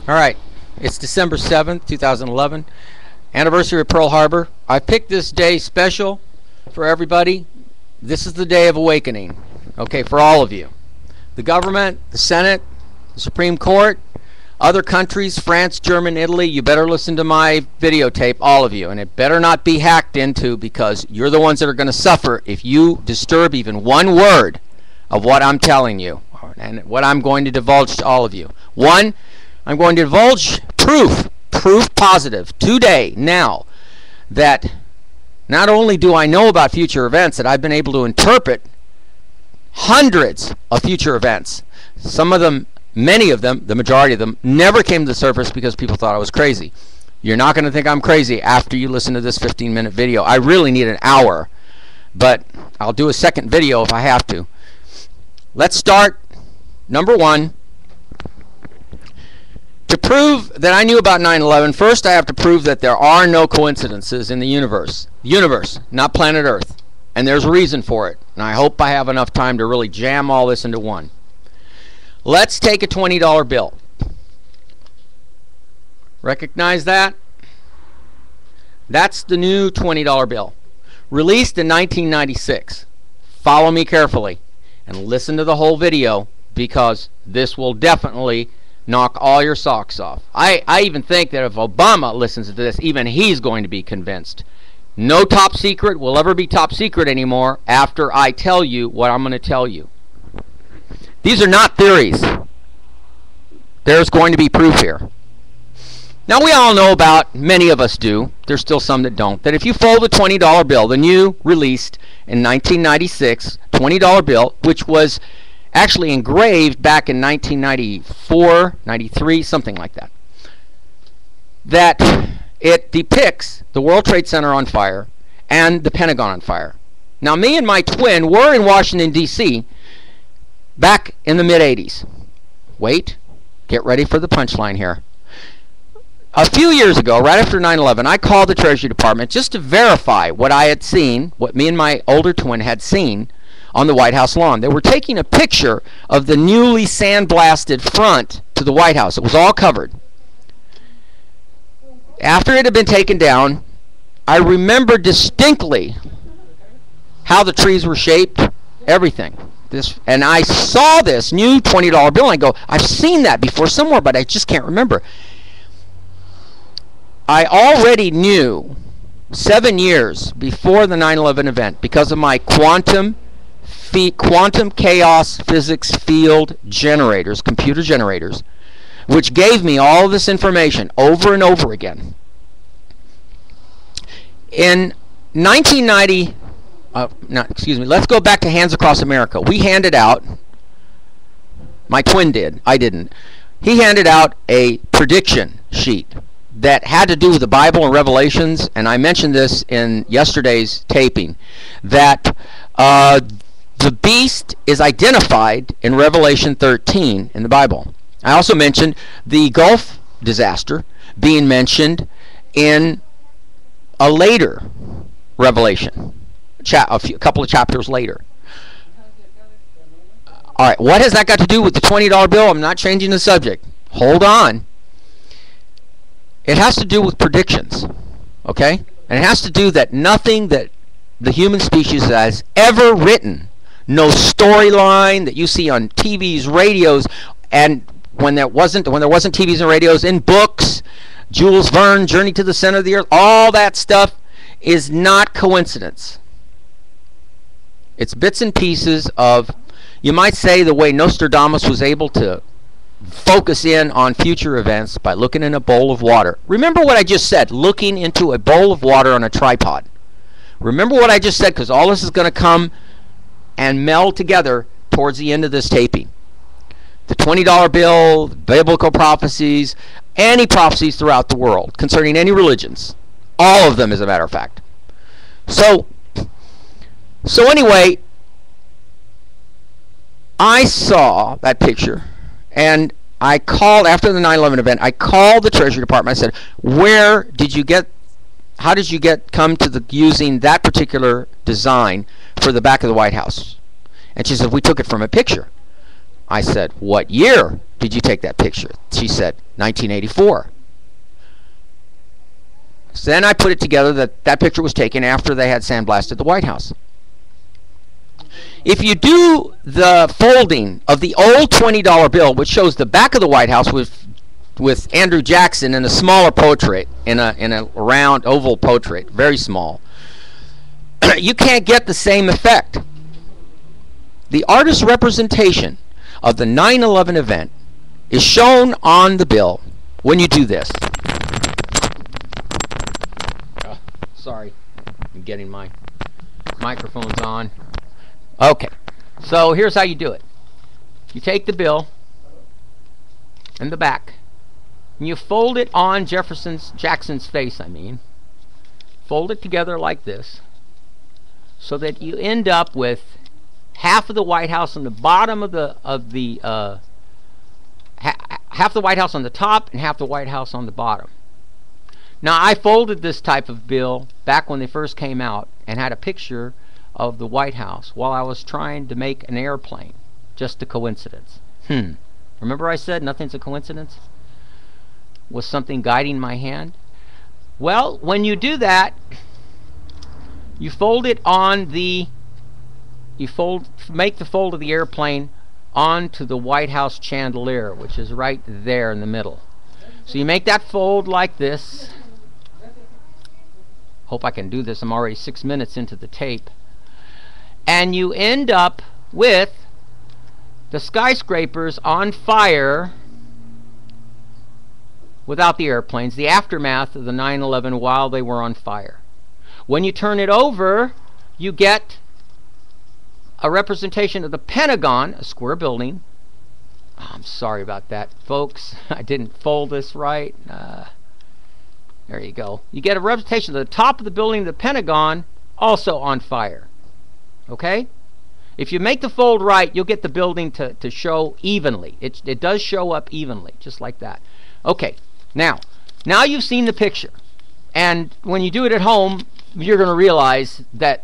All right, it's December 7th, 2011, anniversary of Pearl Harbor. I picked this day special for everybody. This is the day of awakening, okay, for all of you. The government, the Senate, the Supreme Court, other countries, France, Germany, Italy, you better listen to my videotape, all of you, and it better not be hacked into, because you're the ones that are going to suffer if you disturb even one word of what I'm telling you and what I'm going to divulge to all of you. One, I'm going to divulge proof positive, today, now, that not only do I know about future events, that I've been able to interpret hundreds of future events. Some of them, many of them, the majority of them, never came to the surface because people thought I was crazy. You're not going to think I'm crazy after you listen to this 15-minute video. I really need an hour, but I'll do a second video if I have to. Let's start. Number one. To prove that I knew about 9/11, first I have to prove that there are no coincidences in the universe. Universe, not planet Earth. And there's a reason for it. And I hope I have enough time to really jam all this into one. Let's take a $20 bill. Recognize that? That's the new $20 bill. Released in 1996. Follow me carefully and listen to the whole video, because this will definitely knock all your socks off. I even think that if Obama listens to this, even he's going to be convinced. No top secret will ever be top secret anymore after I tell you what I'm going to tell you. These are not theories. There's going to be proof here. Now, we all know about, many of us do, there's still some that don't, that if you fold a $20 bill, the new released in 1996 $20 bill, which was actually engraved back in 1994, 93, something like that, that it depicts the World Trade Center on fire and the Pentagon on fire. Now, me and my twin were in Washington, D.C. back in the mid-'80s. Wait, get ready for the punchline here. A few years ago, right after 9/11, I called the Treasury Department just to verify what I had seen, what me and my older twin had seen on the White House lawn. They were taking a picture of the newly sandblasted front to the White House. It was all covered. After it had been taken down, I remember distinctly how the trees were shaped, everything. And I saw this new $20 bill, and I go, I've seen that before somewhere, but I just can't remember. I already knew 7 years before the 9/11 event, because of my quantum chaos physics field generators, computer generators, which gave me all this information over and over again. In 1990, let's go back to Hands Across America. We handed out, my twin did, I didn't. He handed out a prediction sheet that had to do with the Bible and Revelations, and I mentioned this in yesterday's taping, that the beast is identified in Revelation 13 in the Bible. I also mentioned the Gulf disaster being mentioned in a later Revelation, a couple of chapters later. All right, what has that got to do with the $20 bill? I'm not changing the subject. Hold on. It has to do with predictions, okay? And it has to do that nothing that the human species has ever written, no storyline that you see on TVs, radios, and when there wasn't TVs and radios, in books, Jules Verne, Journey to the Center of the Earth, all that stuff is not coincidence. It's bits and pieces of, you might say, the way Nostradamus was able to focus in on future events by looking in a bowl of water. Remember what I just said, looking into a bowl of water on a tripod. Remember what I just said, because all this is going to come and meld together towards the end of this taping. The $20 bill, biblical prophecies, any prophecies throughout the world concerning any religions. All of them, as a matter of fact. So anyway, I saw that picture, and I called, after the 9/11 event, I called the Treasury Department. I said, how did you come to using that particular design for the back of the White House? And she said, we took it from a picture. I said, what year did you take that picture? She said, 1984. So then I put it together that that picture was taken after they had sandblasted the White House. If you do the folding of the old $20 bill, which shows the back of the White House with Andrew Jackson in a smaller portrait, in a round oval portrait, very small, you can't get the same effect. The artist's representation of the 9/11 event is shown on the bill when you do this. Sorry, I'm getting my microphones on. Okay, so here's how you do it. You take the bill and the back, and you fold it on Jackson's face, fold it together like this, so that you end up with half of the White House on the bottom of half the White House on the top and half the White House on the bottom. Now, I folded this type of bill back when they first came out and had a picture of the White House while I was trying to make an airplane. Just a coincidence. Remember I said nothing's a coincidence? Was something guiding my hand? Well, when you do that, you fold it on the make the fold of the airplane onto the White House chandelier, which is right there in the middle. So you make that fold like this. Hope I can do this. I'm already 6 minutes into the tape. And you end up with the skyscrapers on fire without the airplanes, the aftermath of the 9/11 while they were on fire. When you turn it over, you get a representation of the Pentagon, a square building. Oh, I'm sorry about that, folks. I didn't fold this right. There you go. You get a representation of the top of the building, the Pentagon, also on fire. Okay? If you make the fold right, you'll get the building to show evenly. It does show up evenly, just like that. Okay, now you've seen the picture. And when you do it at home, you're going to realize that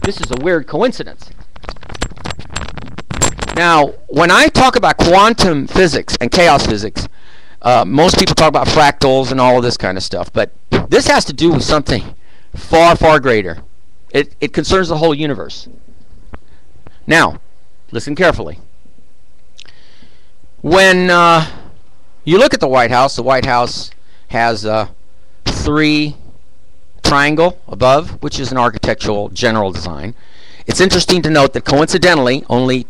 this is a weird coincidence. Now, when I talk about quantum physics and chaos physics, most people talk about fractals and all of this kind of stuff, but this has to do with something far, far greater. It concerns the whole universe. Now, listen carefully. When you look at the White House has a 3 triangle above, which is an architectural general design. It's interesting to note that coincidentally, only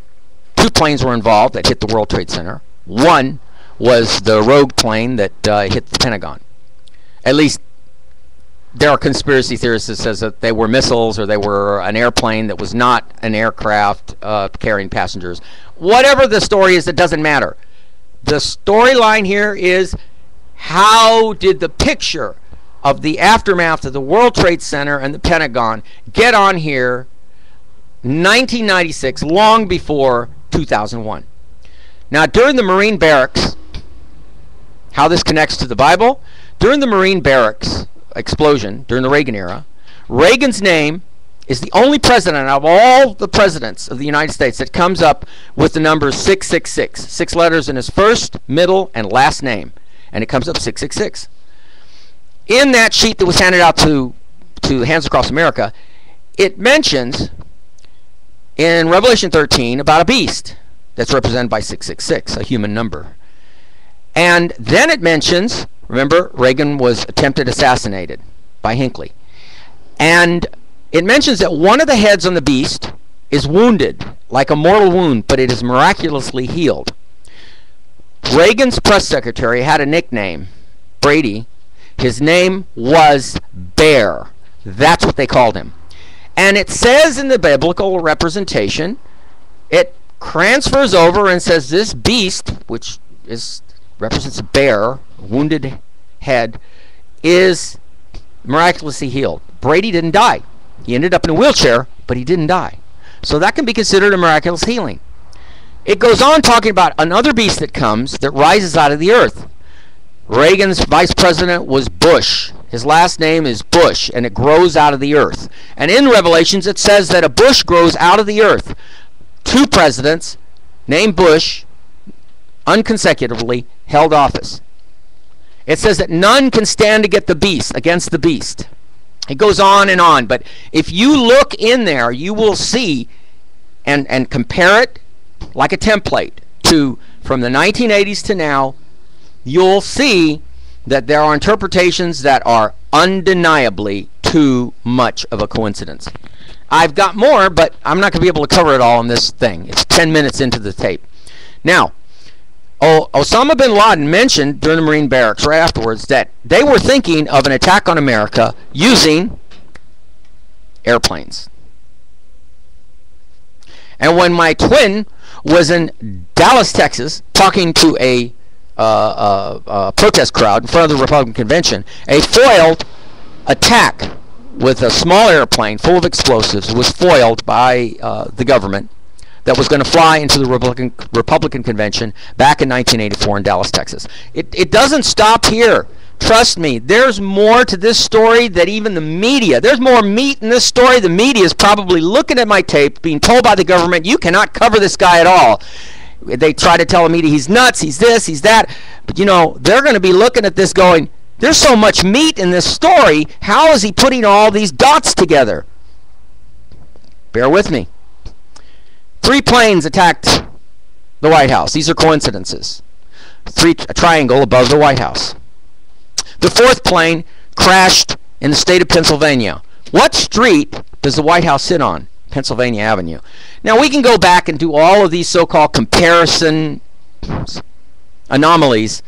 2 planes were involved that hit the World Trade Center. One was the rogue plane that hit the Pentagon. At least there are conspiracy theorists that says that they were missiles or they were an airplane that was not an aircraft carrying passengers. Whatever the story is, it doesn't matter. The storyline here is, how did the picture of the aftermath of the World Trade Center and the Pentagon get on here 1996, long before 2001? Now, during the Marine barracks, how this connects to the Bible, during the Marine barracks explosion during the Reagan era, Reagan's name is the only president of all the presidents of the United States that comes up with the number 666. 6 letters in his first, middle, and last name. And it comes up 666. In that sheet that was handed out to Hands Across America, it mentions in Revelation 13 about a beast that's represented by 666, a human number. And then it mentions, remember, Reagan was attempted assassinated by Hinckley. And it mentions that one of the heads on the beast is wounded, like a mortal wound, but it is miraculously healed. Reagan's press secretary had a nickname, Brady. His name was Bear. That's what they called him. And it says in the biblical representation, it transfers over and says this beast, which represents a bear, wounded head, is miraculously healed. Brady didn't die. He ended up in a wheelchair, but he didn't die. So that can be considered a miraculous healing. It goes on talking about another beast that comes that rises out of the earth. Reagan's vice president was Bush. His last name is Bush, and it grows out of the earth. And in Revelations, it says that a bush grows out of the earth. 2 presidents named Bush unconsecutively held office. It says that none can stand against the beast. It goes on, but if you look in there, you will see and compare it like a template to from the 1980s to now, you'll see that there are interpretations that are undeniably too much of a coincidence. I've got more, but I'm not going to be able to cover it all in this thing. It's 10 minutes into the tape. Now, Osama bin Laden mentioned during the Marine barracks right afterwards that they were thinking of an attack on America using airplanes. And when my twin was in Dallas, Texas, talking to a protest crowd in front of the Republican convention, a foiled attack with a small airplane full of explosives was foiled by the government that was going to fly into the Republican convention back in 1984 in Dallas, Texas. It doesn't stop here. Trust me, there's more to this story than even the media. There's more meat in this story. The media is probably looking at my tape, being told by the government, you cannot cover this guy at all. They try to tell the media he's nuts, he's this, he's that. But, you know, they're going to be looking at this going, there's so much meat in this story. How is he putting all these dots together? Bear with me. 3 planes attacked the White House. These are coincidences. A triangle above the White House. The 4th plane crashed in the state of Pennsylvania. What street does the White House sit on? Pennsylvania Avenue. Now we can go back and do all of these so-called comparison anomalies,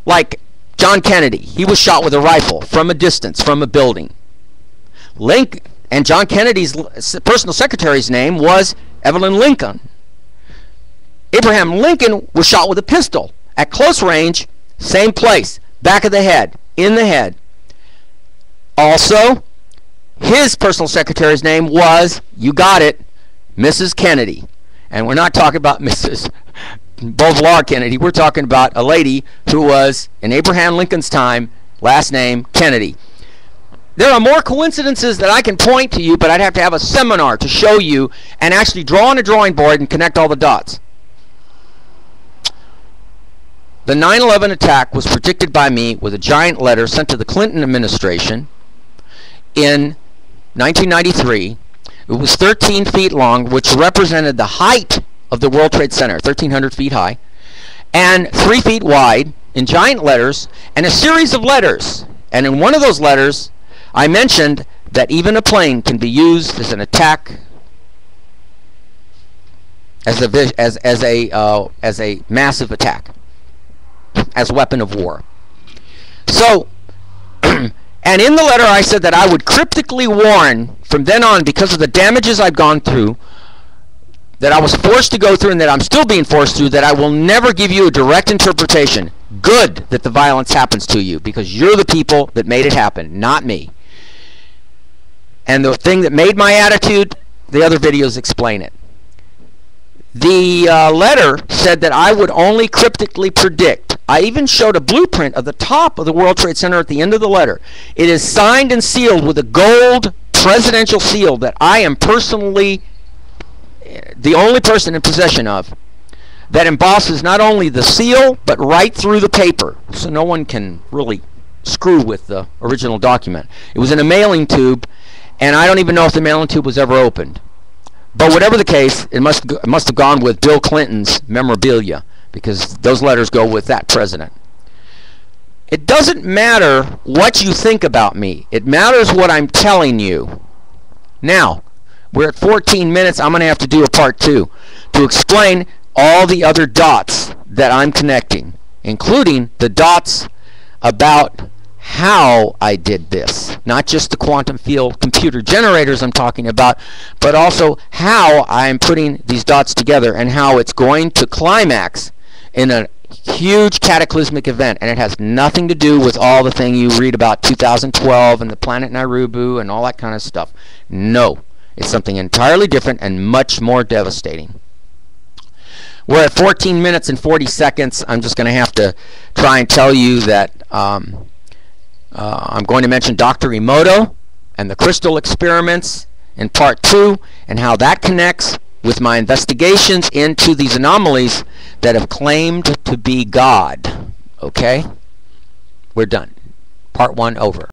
like John Kennedy. He was shot with a rifle from a distance, from a building. And John Kennedy's personal secretary's name was Evelyn Lincoln. Abraham Lincoln was shot with a pistol at close range, same place, back of the head, in the head. Also, his personal secretary's name was, you got it, Mrs. Kennedy. And we're not talking about Mrs. Boulevard Kennedy. We're talking about a lady who was, in Abraham Lincoln's time, last name Kennedy. There are more coincidences that I can point to you, but I'd have to have a seminar to show you and actually draw on a drawing board and connect all the dots. The 9/11 attack was predicted by me with a giant letter sent to the Clinton administration in 1993. It was 13 feet long, which represented the height of the World Trade Center, 1,300 feet high, and 3 feet wide in giant letters, and a series of letters. And in one of those letters, I mentioned that even a plane can be used as an attack, as a massive attack, as a weapon of war. So, and in the letter I said that I would cryptically warn from then on, because of the damages I've gone through, that I was forced to go through and that I'm still being forced through, that I will never give you a direct interpretation. Good that the violence happens to you, because you're the people that made it happen, not me. And the thing that made my attitude, the other videos explain it. The letter said that I would only cryptically predict. I even showed a blueprint of the top of the World Trade Center at the end of the letter. It is signed and sealed with a gold presidential seal that I am personally the only person in possession of, that embosses not only the seal but right through the paper, so no one can really screw with the original document. It was in a mailing tube, and I don't even know if the mailing tube was ever opened. But whatever the case, it must have gone with Bill Clinton's memorabilia, because those letters go with that president. It doesn't matter what you think about me. It matters what I'm telling you. Now, we're at 14 minutes. I'm going to have to do a part 2 to explain all the other dots that I'm connecting, including the dots about how I did this. Not just the quantum field computer generators I'm talking about, but also how I'm putting these dots together and how it's going to climax in a huge cataclysmic event. And it has nothing to do with all the thing you read about 2012 and the planet Narubu and all that kind of stuff. No. It's something entirely different and much more devastating. We're at 14 minutes and 40 seconds. I'm just going to have to try and tell you that I'm going to mention Dr. Emoto and the crystal experiments in part 2 and how that connects with my investigations into these anomalies that have claimed to be God. Okay? We're done. Part 1 over.